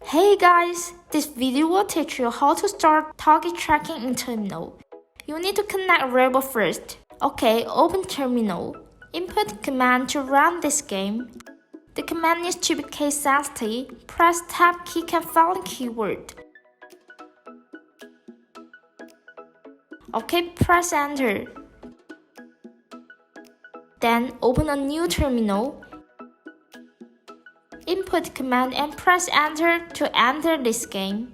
Hey guys, this video will teach you how to start target tracking in Terminal. You need to connect Robo first. Okay, open Terminal. Input command to run this game. The command needs to be case sensitive. Press Tab key and following keyword. Okay, press Enter. Then open a new terminal. Input command and press Enter to enter this game.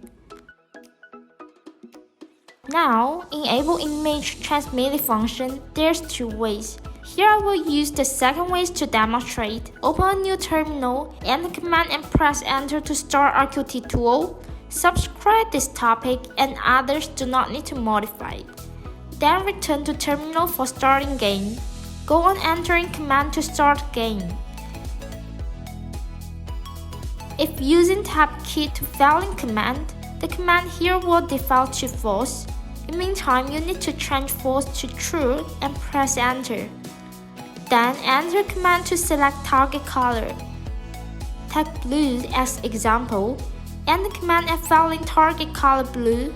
Now, enable image transmitting function. There's two ways. Here I will use the second way to demonstrate. Open a new terminal, enter command and press Enter to start RQT tool. Subscribe this topic and others do not need to modify. Then return to terminal for starting game. Go on entering command to start game. If using Tab key to failing command, the command here will default to false. In the meantime, you need to change false to true and press Enter. Then enter command to select target color. Take blue as example. Enter command and failing target color blue.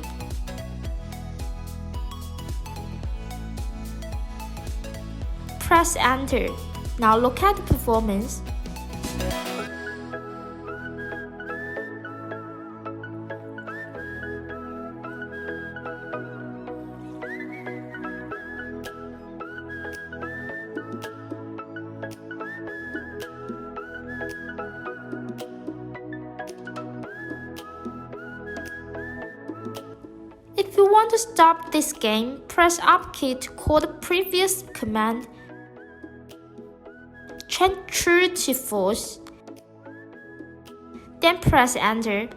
Press Enter. Now look at the performance. If you want to stop this game, press Up key to call the previous command. Change true to false. Then press Enter.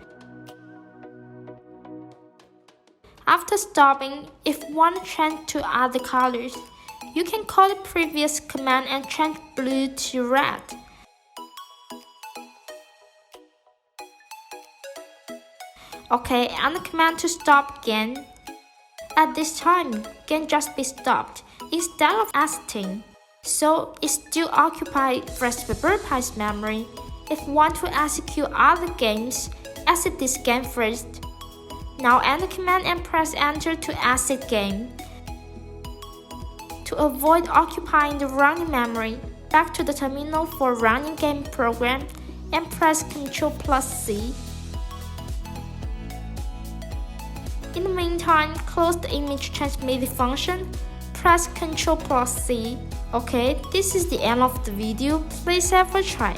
After stopping, if you want to change to other colors, you can call the previous command and change blue to red. Okay, and the command to stop game. At this time, game just be stopped instead of exiting. So it still occupies Raspberry Pi's memory. If you want to execute other games, exit this game first. Now enter command and press Enter to exit game. To avoid occupying the running memory, back to the terminal for running game program and press Ctrl+C. In the meantime, close the image transmitting function, press Ctrl+C. Okay, this is the end of the video. Please have a try.